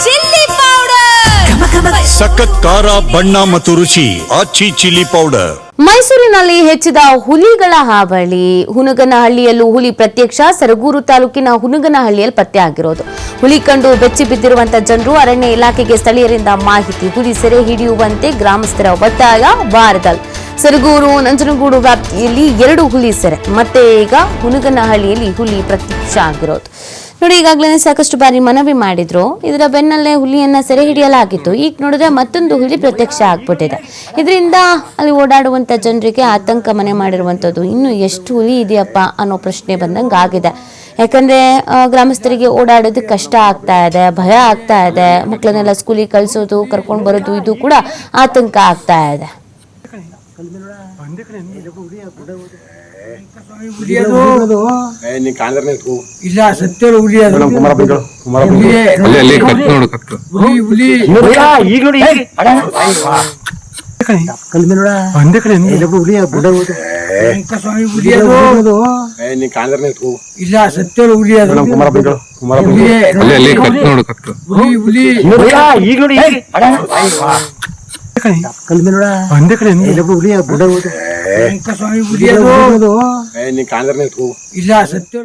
Chilli powder, ಸಖತ್ ಖಾರ ಬಣ್ಣ ಮತ್ತು ರುಚಿ ಆಚಿ ಚಿಲ್ಲಿ ಪೌಡರ್. ಮೈಸೂರಿನಲ್ಲಿ ಹೆಚ್ಚಿದ ಹುಲಿಗಳ ಹಾವಳಿ. ಹುನಗನಹಳ್ಳಿಯಲ್ಲೂ ಹುಲಿ ಪ್ರತ್ಯಕ್ಷ. ಸರಗೂರು ತಾಲೂಕಿನ ಹುನಗನಹಳ್ಳಿಯಲ್ಲಿ ಪತ್ತೆಯಾಗಿರೋದು. ಹುಲಿ ಕಂಡು ಬೆಚ್ಚಿ ಬಿದ್ದಿರುವಂತಹ ಜನರು. ಅರಣ್ಯ ಇಲಾಖೆಗೆ ಸ್ಥಳೀಯರಿಂದ ಮಾಹಿತಿ. ಹುಲಿ ಸೆರೆ ಹಿಡಿಯುವಂತೆ ಗ್ರಾಮಸ್ಥರ ಒತ್ತಾಯ. ವಾರದಲ್ಲಿ ಸರಗೂರು ನಂಜನಗೂಡು ವ್ಯಾಪ್ತಿಯಲ್ಲಿ 2 ಹುಲಿ ಸೆರೆ. ಮತ್ತೆ ಈಗ ಹುನಗನಹಳ್ಳಿಯಲ್ಲಿ ಹುಲಿ ಪ್ರತ್ಯಕ್ಷ ಆಗಿರೋದು. ನೋಡಿ, ಈಗಾಗಲೇ ಸಾಕಷ್ಟು ಬಾರಿ ಮನವಿ ಮಾಡಿದ್ರು. ಇದರ ಬೆನ್ನಲ್ಲೇ ಹುಲಿಯನ್ನ ಸೆರೆ ಹಿಡಿಯಲಾಗಿತ್ತು. ಈಗ ನೋಡಿದ್ರೆ ಮತ್ತೊಂದು ಹುಲಿ ಪ್ರತ್ಯಕ್ಷ ಆಗ್ಬಿಟ್ಟಿದೆ. ಇದರಿಂದ ಅಲ್ಲಿ ಓಡಾಡುವಂತ ಜನರಿಗೆ ಆತಂಕ ಮನೆ ಮಾಡಿರುವಂಥದ್ದು. ಇನ್ನು ಎಷ್ಟು ಹುಲಿ ಇದೆಯಪ್ಪ ಅನ್ನೋ ಪ್ರಶ್ನೆ ಬಂದಂಗೆ ಆಗಿದೆ. ಯಾಕಂದ್ರೆ ಗ್ರಾಮಸ್ಥರಿಗೆ ಓಡಾಡೋದಕ್ಕೆ ಕಷ್ಟ ಆಗ್ತಾ ಇದೆ, ಭಯ ಆಗ್ತಾ ಇದೆ. ಮಕ್ಕಳನ್ನೆಲ್ಲ ಸ್ಕೂಲಿಗೆ ಕಳಿಸೋದು, ಕರ್ಕೊಂಡು ಬರೋದು, ಇದು ಕೂಡ ಆತಂಕ ಆಗ್ತಾ ಇದೆ. ಇಲ್ಲ ಸತ್ಯ ಹುಲಿ ಇಲ್ಲ ಸತ್ಯ ಇಲ್ಲ ಸತ್ಯ